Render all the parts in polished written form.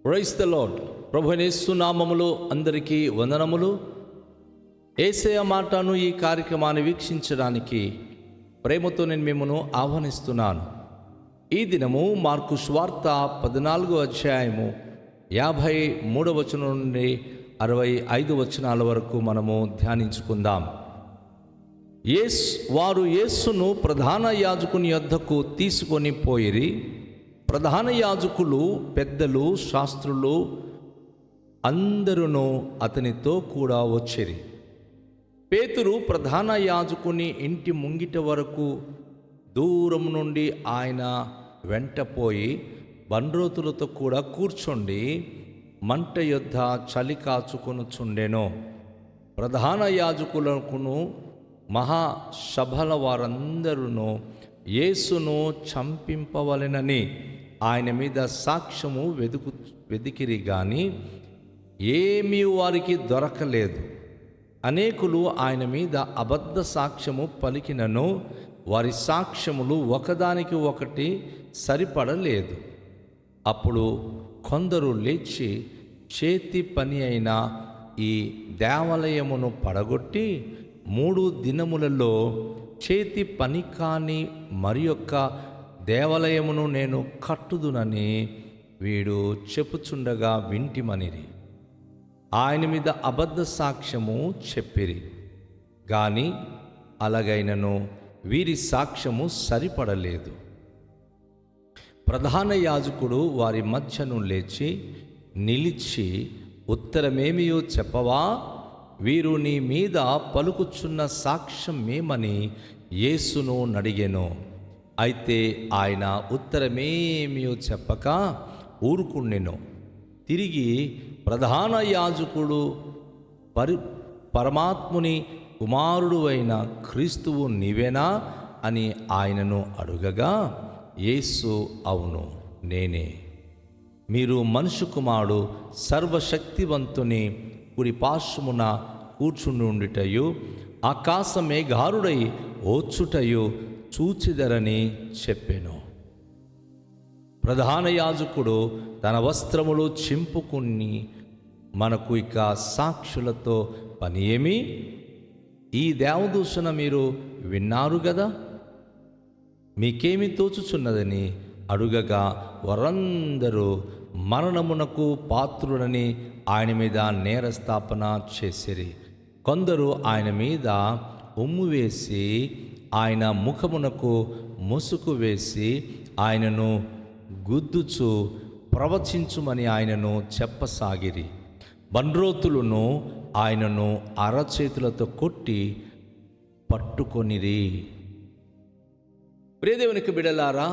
Praise the lord. ప్రభువైన యేసు నామములో అందరికీ వందనములు. యేసయ్య మాటను ఈ కార్యక్రమాన్ని వీక్షించడానికి ప్రేమతో నేను మిమ్మల్ని ఆహ్వానిస్తున్నాను. ఈ దినము మార్కు సువార్త 14వ అధ్యాయము 53వ వచనం నుండి 65 వచనాల వరకు మనము ధ్యానించుకుందాం. వారు యేసును ప్రధాన యాజకుని యొద్దకు తీసుకొని పోయిరి. ప్రధాన యాజకులు, పెద్దలు, శాస్త్రులు అందరూ అతనితో కూడా వచ్చిరి. పేతురు ప్రధాన యాజకుని ఇంటి ముంగిట వరకు దూరం నుండి ఆయన వెంటపోయి బండ్రోతులతో కూడా కూర్చొండి మంట యొద్ద చలి కాచుకొనుచుండెను. ప్రధాన యాజకులకును మహాసభల వారందరూ యేసును చంపింపవలెనని ఆయన మీద సాక్ష్యము వెదికిరి గాని ఏమీ వారికి దొరకలేదు. అనేకులు ఆయన మీద అబద్ధ సాక్ష్యము పలికినను వారి సాక్ష్యములు ఒకదానికి ఒకటి సరిపడలేదు. అప్పుడు కొందరు లేచి చేతి పని అయిన ఈ దేవాలయమును పడగొట్టి 3 దినములలో చేతి పని కాని మరి యొక్క దేవాలయమును నేను కట్టుదునని వీడు చెప్పుచుండగా వింటిమనిరి. ఆయన మీద అబద్ధ సాక్ష్యము చెప్పిరి గాని అలాగైనను వీరి సాక్ష్యము సరిపడలేదు. ప్రధాన యాజకుడు వారి మధ్యను లేచి నిలిచి, ఉత్తరమేమియో చెప్పవా? వీరు నీ మీద పలుకుచున్న సాక్ష్యమేమని యేసును నడిగెను. అయితే ఆయన ఉత్తరమేమీ చెప్పక ఊరుకుండెను. తిరిగి ప్రధాన యాజకుడు పరమాత్ముని కుమారుడు అయిన క్రీస్తువు నీవేనా అని ఆయనను అడుగగా యేసు అవును నేనే. మీరు మనుష్య కుమారుడు సర్వశక్తివంతుని కుడి పార్శ్వమున కూర్చుండుటయు ఆకాశ మేఘారుడై ఓచుటయు చూచిదరని చెప్పెను. ప్రధాన యాజకుడు తన వస్త్రములు చింపుకుని, మనకు ఇక సాక్షులతో పని ఏమి? ఈ దేవదూషణ మీరు విన్నారు గదా, మీకేమి తోచుచున్నదని అడుగగా వారందరూ మరణమునకు పాత్రుడని ఆయన మీద నేరస్థాపన చేసిరి. కొందరు ఆయన మీద ఉమ్ము వేసి ఆయన ముఖమునకు ముసుగు వేసి ఆయనను గుద్దుచు ప్రవచించుమని ఆయనను చెప్పసాగిరి. బండ్రోతులను ఆయనను అరచేతులతో కొట్టి పట్టుకొనిరి. ప్రియదేవునికి బిడ్డలారా,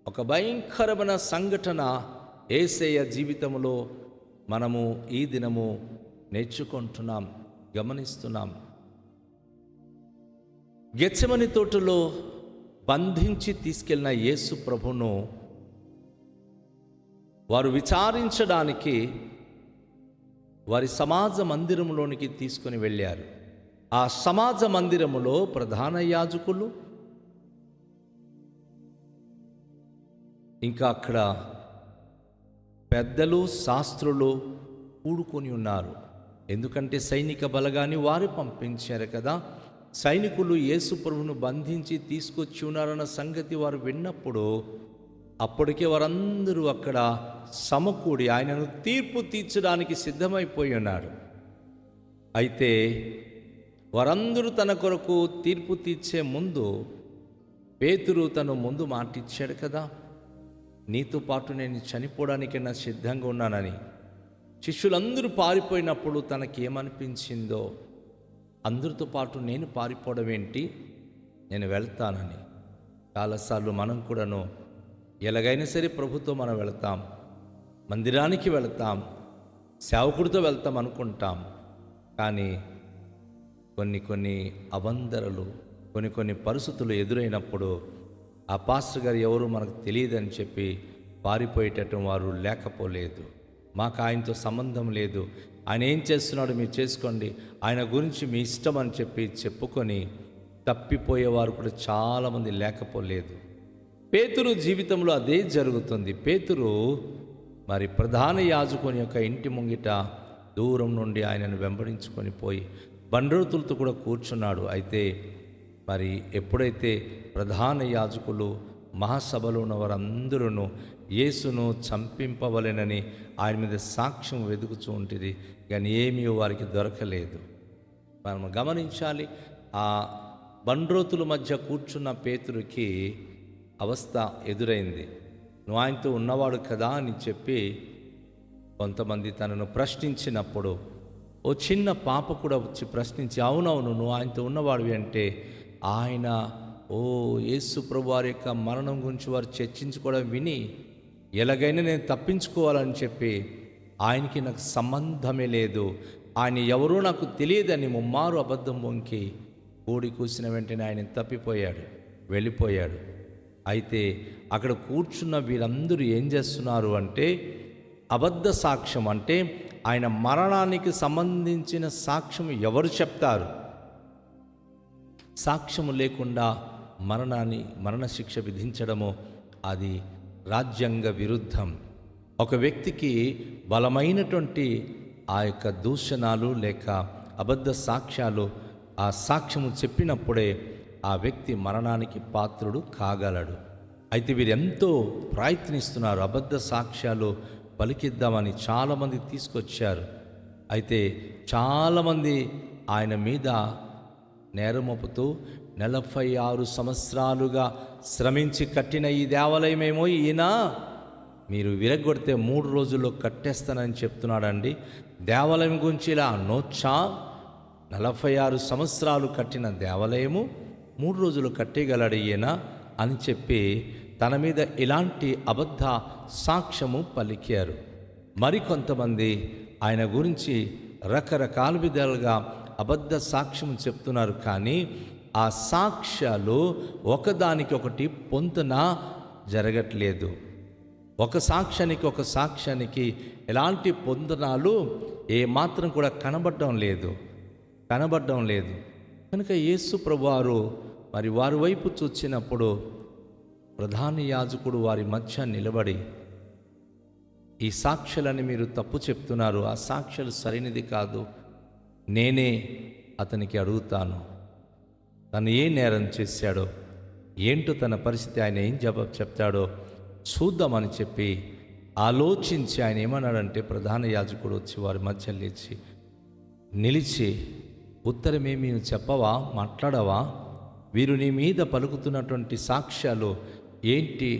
ఒక భయంకరమైన సంఘటన యేసయ్య జీవితంలో మనము ఈ దినము నేర్చుకుంటున్నాం, గమనిస్తున్నాం. గెత్సెమని తోటలో బంధించి తీసుకెళ్ళిన యేసు ప్రభును వారు విచారించడానికి వారి సమాజ మందిరంలోనికి తీసుకొని వెళ్ళారు. ఆ సమాజ మందిరములో ప్రధాన యాజకులు ఇంకా అక్కడ పెద్దలు, శాస్త్రులు కూడుకొని ఉన్నారు. ఎందుకంటే సైనిక బలగాన్ని వారు పంపించారు కదా. సైనికులు యేసు ప్రభువును బంధించి తీసుకొచ్చి ఉన్నారన్న సంగతి వారు విన్నప్పుడు అప్పటికే వారందరూ అక్కడ సమకూడి ఆయనను తీర్పు తీర్చడానికి సిద్ధమైపోయి ఉన్నారు. అయితే వారందరూ తన కొరకు తీర్పు తీర్చే ముందు పేతురు తను ముందు మాటిచ్చాడు కదా, నీతో పాటు నేను చనిపోవడానికైనా సిద్ధంగా ఉన్నానని. శిష్యులందరూ పారిపోయినప్పుడు తనకేమనిపించిందో, అందరితో పాటు నేను పారిపోవడం ఏంటి, నేను వెళ్తానని. చాలాసార్లు మనం కూడాను ఎలాగైనా సరే ప్రభుతో మనం వెళతాం, మందిరానికి వెళతాం, సేవకుడితో వెళ్తాం అనుకుంటాం. కానీ కొన్ని అబంధరలు, కొన్ని పరిస్థితులు ఎదురైనప్పుడు ఆ పాస్టర్ గారు ఎవరు మనకు తెలియదని చెప్పి పారిపోయేటట్టు వారు లేకపోలేదు. మాకు ఆయనతో సంబంధం లేదు, ఆయన ఏం చేస్తున్నాడో మీరు చేసుకోండి, ఆయన గురించి మీ ఇష్టం అని చెప్పి చెప్పుకొని తప్పిపోయేవారు కూడా చాలామంది లేకపోలేదు. పేతురు జీవితంలో అదే జరుగుతుంది. పేతురు మరి ప్రధాన యాజకుని యొక్క ఇంటి ముంగిట దూరం నుండి ఆయనను వెంబడించుకొని పోయి బండ్రోతులతో కూడా కూర్చున్నాడు. అయితే మరి ఎప్పుడైతే ప్రధాన యాజకులు మహాసభలో ఉన్న వారందరూ యేసును చంపింపవలెనని ఆయన మీద సాక్ష్యం వెతుకుతూ ఉంటుంది, కానీ ఏమీ వారికి దొరకలేదు. మనం గమనించాలి, ఆ బండ్రోతుల మధ్య కూర్చున్న పేతురుకి అవస్థ ఎదురైంది. నువ్వు ఆయనతో ఉన్నవాడు కదా అని చెప్పి కొంతమంది తనను ప్రశ్నించినప్పుడు ఓ చిన్న పాప కూడా వచ్చి ప్రశ్నించి, అవునవును నువ్వు ఆయనతో ఉన్నవాడివి అంటే, ఆయన యేసు ప్రభు వారి యొక్క మరణం గురించి వారు చర్చించుకోవడం విని ఎలాగైనా నేను తప్పించుకోవాలని చెప్పి ఆయనకి నాకు సంబంధమే లేదు, ఆయన ఎవరో నాకు తెలియదని ముమ్మారు అబద్ధం వంకి కోడి కూసిన వెంటనే ఆయన తప్పిపోయాడు, వెళ్ళిపోయాడు. అయితే అక్కడ కూర్చున్న వీరందరూ ఏం చేస్తున్నారు అంటే అబద్ధ సాక్ష్యం, అంటే ఆయన మరణానికి సంబంధించిన సాక్ష్యం ఎవరు చెప్తారు? సాక్ష్యము లేకుండా మరణశిక్ష విధించడము అది రాజ్యాంగ విరుద్ధం. ఒక వ్యక్తికి బలమైనటువంటి ఆ యొక్క దూషణాలు లేక అబద్ధ సాక్ష్యాలు ఆ సాక్ష్యము చెప్పినప్పుడే ఆ వ్యక్తి మరణానికి పాత్రుడు కాగలడు. అయితే వీరెంతో ప్రయత్నిస్తున్నారు, అబద్ధ సాక్ష్యాలు పలికిద్దామని చాలామంది తీసుకొచ్చారు. అయితే చాలామంది ఆయన మీద నేరమోపుతూ 46 సంవత్సరాలుగా శ్రమించి కట్టిన ఈ దేవాలయమేమో ఈయన మీరు విరగొడితే 3 రోజుల్లో కట్టేస్తానని చెప్తున్నాడండి. దేవాలయం గురించి ఇలా అనొచ్చా? 46 సంవత్సరాలు కట్టిన దేవాలయము 3 రోజులు కట్టేయగలడు ఈయన అని చెప్పి తన మీద ఇలాంటి అబద్ధ సాక్ష్యము పలికారు. మరికొంతమంది ఆయన గురించి రకరకాల విధాలుగా అబద్ధ సాక్ష్యం చెప్తున్నారు, కానీ ఆ సాక్ష్యాలు ఒకదానికి ఒకటి పొంతన జరగట్లేదు. ఒక సాక్ష్యానికి ఎలాంటి పొందనాలు ఏమాత్రం కూడా కనబడడం లేదు. కనుక యేసు ప్రభువారు మరి వారి వైపు చూచినప్పుడు ప్రధాన యాజకుడు వారి మధ్య నిలబడి, ఈ సాక్ష్యాలని మీరు తప్పు చెప్తున్నారు, ఆ సాక్ష్యాలు సరైనది కాదు, నేనే అతనికి అడుగుతాను తను ఏ నేరం చేశాడో ఏంటో తన పరిస్థితి, ఆయన ఏం జవాబు చెప్తాడో చూద్దామని చెప్పి ఆలోచించి ఆయన ఏమన్నాడంటే, ప్రధాన యాజకుడు వచ్చి వారి మధ్య నిలిచి ఉత్తరమేమీ చెప్పవా, మాట్లాడవా? వీరు నీ మీద పలుకుతున్నటువంటి సాక్ష్యాలు ఏంటి,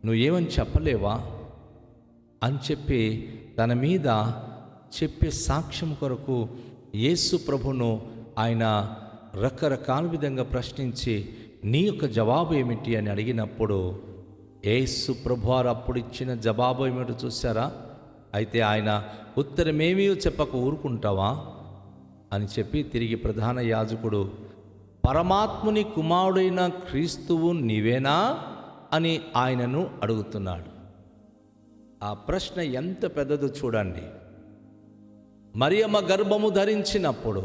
నువ్వేమని చెప్పలేవా అని చెప్పి తన మీద చెప్పే సాక్ష్యం కొరకు యేసు ప్రభును ఆయన రకరకాల విధంగా ప్రశ్నించి, నీ యొక్క జవాబు ఏమిటి అని అడిగినప్పుడు యేసు ప్రభువారు అప్పుడు ఇచ్చిన జవాబు ఏమిటో చూసారా? అయితే ఆయన ఉత్తరమేమీ చెప్పక ఊరుకుంటావా అని చెప్పి తిరిగి ప్రధాన యాజకుడు, పరమాత్ముని కుమారుడైన క్రీస్తువు నీవేనా అని ఆయనను అడుగుతున్నాడు. ఆ ప్రశ్న ఎంత పెద్దదో చూడండి. మరియమ్మ గర్భము ధరించినప్పుడు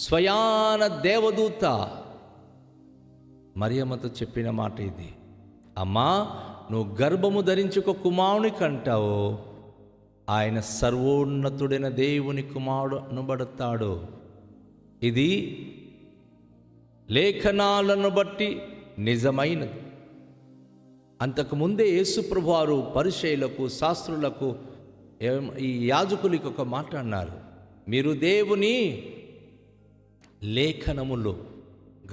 స్వయాన దేవదూత మరియమ్మతో చెప్పిన మాట ఇది, అమ్మా నువ్వు గర్భము ధరించుక కుమారుని కంటావు, ఆయన సర్వోన్నతుడైన దేవుని కుమారుడు అనబడతాడు. ఇది లేఖనాలను బట్టి నిజమైనది. అంతకుముందే యేసుప్రభు వారు పరిసయ్యులకు శాస్త్రులకు ఈ యాజకులకి ఒక మాట అన్నారు, మీరు దేవుని లేఖనములు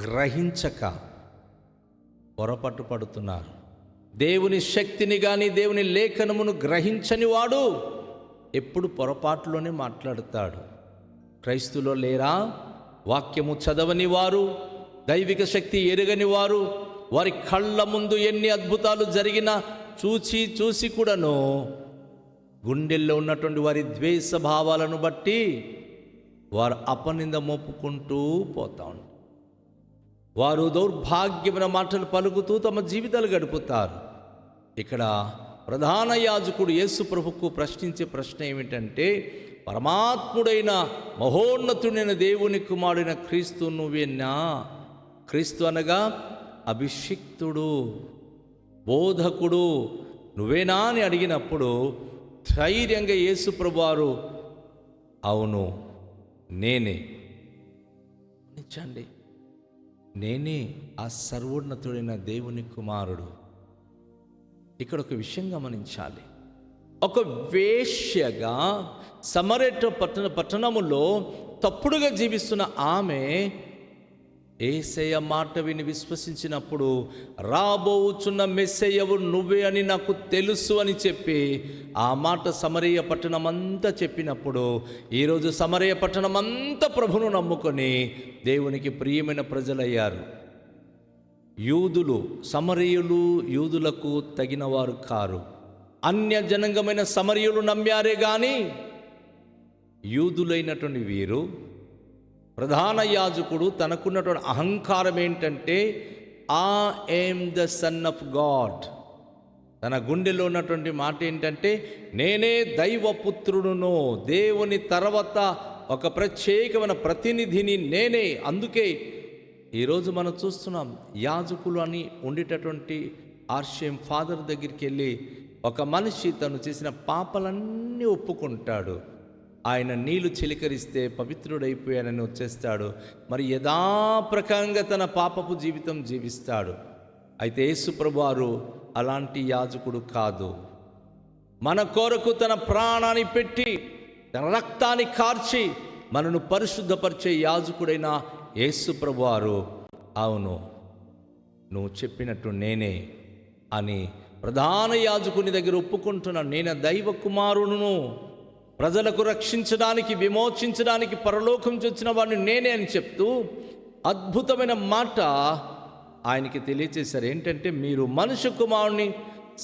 గ్రహించక పొరపాటు పడుతున్నారు. దేవుని శక్తిని కానీ దేవుని లేఖనమును గ్రహించని వాడు ఎప్పుడు పొరపాటులోనే మాట్లాడతాడు. క్రైస్తులో లేరా? వాక్యము చదవని వారు, దైవిక శక్తి ఎరగని వారు, వారి కళ్ళ ముందు ఎన్ని అద్భుతాలు జరిగినా చూసి కూడాను గుండెల్లో ఉన్నటువంటి వారి ద్వేష భావాలను బట్టి వారు అపనింద మోపుకుంటూ పోతా ఉంటారు. వారు దౌర్భాగ్యమైన మాటలు పలుకుతూ తమ జీవితాలు గడుపుతారు. ఇక్కడ ప్రధాన యాజకుడు యేసు ప్రభుకు ప్రశ్నించే ప్రశ్న ఏమిటంటే, పరమాత్ముడైన మహోన్నతుడైన దేవుని కుమారుడైన క్రీస్తు నువ్వేనా? క్రీస్తు అనగా అభిషిక్తుడు, బోధకుడు, నువ్వేనా అని అడిగినప్పుడు ధైర్యంగా యేసు ప్రభువారు అవును నేనే నిజండి, నేనే ఆ సర్వోన్నతుడైన దేవుని కుమారుడు. ఇక్కడ ఒక విషయం గమనించాలి. ఒక వేశ్యగా సమరయ పట్టణములో తప్పుడుగా జీవిస్తున్న ఆమె యేసయ్య మాట విని విశ్వసించినప్పుడు రాబోచున్న మెస్సయ్యవు నువ్వే అని నాకు తెలుసు అని చెప్పి ఆ మాట సమరయ పట్టణం అంతా చెప్పినప్పుడు ఈరోజు సమరయ పట్టణం అంతా ప్రభును నమ్ముకొని దేవునికి ప్రియమైన ప్రజలయ్యారు. యూదులు సమరయులు యూదులకు తగినవారు కారు. అన్య జనాంగమైన సమరయులు నమ్మారే గాని యూదులైనటువంటి వీరు, ప్రధాన యాజకుడు తనకున్నటువంటి అహంకారం ఏంటంటే I'm the son of God. తన గుండెలో ఉన్నటువంటి మాట ఏంటంటే నేనే దైవపుత్రుడును, దేవుని తర్వాత ఒక ప్రత్యేకమైన ప్రతినిధిని నేనే. అందుకే ఈరోజు మనం చూస్తున్నాం, యాజకులు అని ఉండేటటువంటి ఆర్షేం ఫాదర్ దగ్గరికి వెళ్ళి ఒక మనిషి తను చేసిన పాపాలన్నీ ఒప్పుకుంటాడు. ఆయన నీళ్లు చిలకరిస్తే పవిత్రుడైపోయానని వచ్చేస్తాడు. మరి యథాప్రకారంగా తన పాపపు జీవితం జీవిస్తాడు. అయితే యేసు ప్రభువారు అలాంటి యాజకుడు కాదు. మన కొరకు తన ప్రాణాన్ని పెట్టి తన రక్తాన్ని కార్చి మనను పరిశుద్ధపరిచే యాజకుడైన యేసు ప్రభువారు అవును నువ్వు చెప్పినట్టు నేనే అని ప్రధాన యాజకుని దగ్గర ఒప్పుకుంటున్నాను. నేను దైవ కుమారుడును, ప్రజలకు రక్షించడానికి విమోచించడానికి పరలోకం నుంచి వచ్చిన వాడిని నేనే అని చెప్తూ అద్భుతమైన మాట ఆయనకి తెలియచేశారు. ఏంటంటే మీరు మనుష్య కుమారుని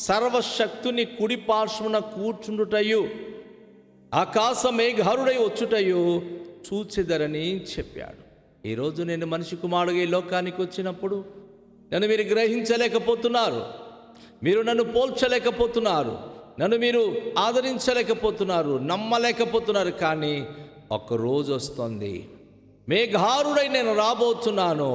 సర్వశక్తుని కుడి పార్శ్వమున కూర్చుండుటయు ఆకాశ మేఘారుడై వచ్చుటయు చూచెదరని చెప్పాడు. ఈరోజు నేను మనిషి కుమారుడుగా ఈ లోకానికి వచ్చినప్పుడు నన్ను మీరు గ్రహించలేకపోతున్నారు, మీరు నన్ను పోల్చలేకపోతున్నారు, నన్ను మీరు ఆదరించలేకపోతున్నారు, నమ్మలేకపోతున్నారు. కానీ ఒక్కరోజు వస్తుంది, మేఘారుడై నేను రాబోతున్నాను.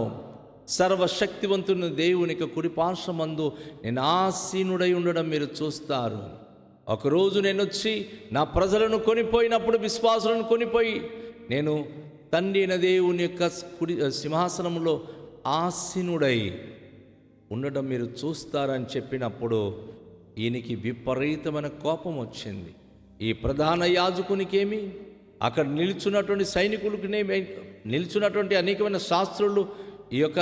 సర్వశక్తివంతుని దేవునికి కుడి పార్శ్వమందు నేను ఆసీనుడై ఉండడం మీరు చూస్తారు. ఒకరోజు నేను వచ్చి నా ప్రజలను కొనిపోయినప్పుడు, విశ్వాసులను కొనిపోయి నేను తండ్రి అయిన దేవుని యొక్క కుడి సింహాసనంలో ఆసీనుడై ఉండడం మీరు చూస్తారని చెప్పినప్పుడు ఈయనకి విపరీతమైన కోపం వచ్చింది. ఈ ప్రధాన యాజకునికేమి, అక్కడ నిల్చున్నటువంటి సైనికులకునేమి, నిల్చున్నటువంటి అనేకమైన శాస్త్రులు ఈ యొక్క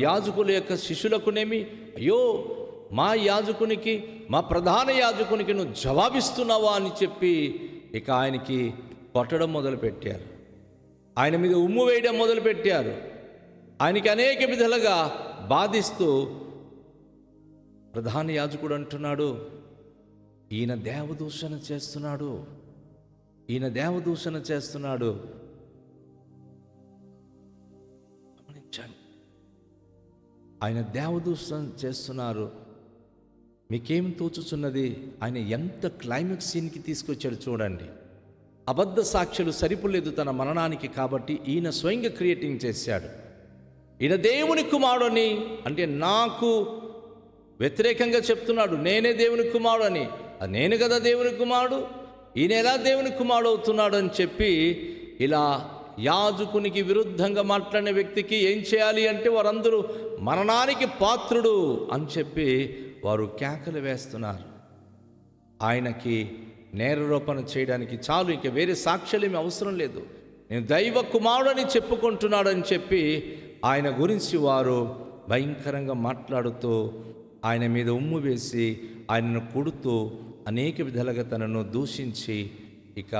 యాజకుల యొక్క శిష్యులకునేమి, అయ్యో మా యాజకునికి, మా ప్రధాన యాజకునికి నువ్వు జవాబిస్తున్నావా అని చెప్పి ఇక ఆయనకి కొట్టడం మొదలుపెట్టారు. ఆయన మీద ఉమ్ము వేయడం మొదలుపెట్టారు. ఆయనకి అనేక విధాలుగా బాధిస్తూ ప్రధాన యాజకుడు అంటున్నాడు, ఈయన దేవదూషణ చేస్తున్నాడు, ఈయన దేవదూషణ చేస్తున్నాడు. ఆయన దేవదూషణ చేస్తున్నారు. మీకేం తోచుచున్నది? ఆయన ఎంత క్లైమాక్స్ సీన్కి తీసుకొచ్చాడు చూడండి. అబద్ధ సాక్ష్యాలు సరిపోలేదు తన మరణానికి, కాబట్టి ఈయన స్వయంగా క్రియేటింగ్ చేశాడు. ఈయన దేవుని కుమారుడని, అంటే నాకు వ్యతిరేకంగా చెప్తున్నాడు, నేనే దేవుని కుమారుడు అని. అది నేను కదా దేవుని కుమారుడు, ఈయన ఎలా దేవుని కుమారుడు అవుతున్నాడు అని చెప్పి ఇలా యాజకునికి విరుద్ధంగా మాట్లాడిన వ్యక్తికి ఏం చేయాలి అంటే వారందరూ మరణానికి పాత్రుడు అని చెప్పి వారు కేకలు వేస్తున్నారు. ఆయనకి నేరారోపణ చేయడానికి చాలు, ఇంక వేరే సాక్ష్యాలు ఏమీ అవసరం లేదు, నేను దైవ కుమారుడని చెప్పుకుంటున్నాడని చెప్పి ఆయన గురించి వారు భయంకరంగా మాట్లాడుతూ ఆయన మీద ఉమ్ము వేసి ఆయనను కొడుతూ అనేక విధాలుగా తనను దూషించి ఇక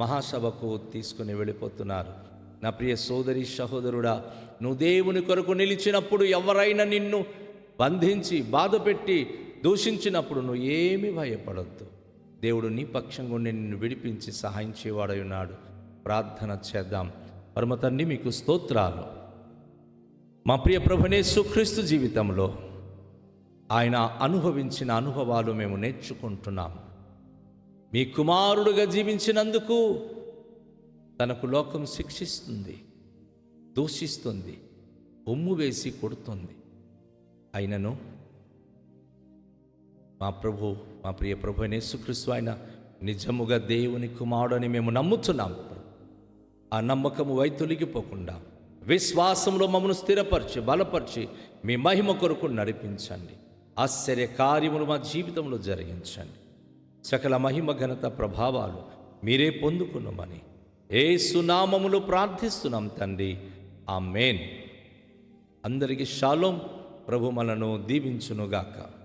మహాసభకు తీసుకుని వెళ్ళిపోతున్నారు. నా ప్రియ సోదరి సహోదరుడా, నువ్వు దేవుని కొరకు నిలిచినప్పుడు ఎవరైనా నిన్ను బంధించి బాధపెట్టి దూషించినప్పుడు నువ్వు ఏమీ భయపడొద్దు. దేవుడు నీ పక్షంగా ఉండి నిన్ను విడిపించి సహాయం చేయవాడై ఉన్నాడు. ప్రార్థన చేద్దాం. పరమ తండ్రి, మీకు స్తోత్రాలు. మా ప్రియ ప్రభువైన యేసుక్రీస్తు జీవితంలో ఆయన అనుభవించిన అనుభవాలు మేము నేర్చుకుంటున్నాం. మీ కుమారుడుగా జీవించినందుకు తనకు లోకం శిక్షిస్తుంది, దూషిస్తుంది, ఉమ్ము వేసి కొడుతుంది. అయినను మా ప్రియ ప్రభు అయిన యేసుక్రీస్తు ఆయన నిజముగా దేవుని కుమారుడని మేము నమ్ముతున్నాం. ఆ నమ్మకము వైతొలిగిపోకుండా విశ్వాసంలో మమ్మల్ని స్థిరపరిచి బలపరిచి మీ మహిమ కొరకు నడిపించండి. ఆశ్చర్య కార్యములు మా జీవితంలో జరిగించండి. సకల మహిమ ఘనత ప్రభావాలు మీరే పొందుకున్నామని యేసు నామములో ప్రార్థిస్తున్నాం తండ్రి. ఆమేన్. అందరికీ షాలోం. ప్రభు మనను దీవించునుగాక.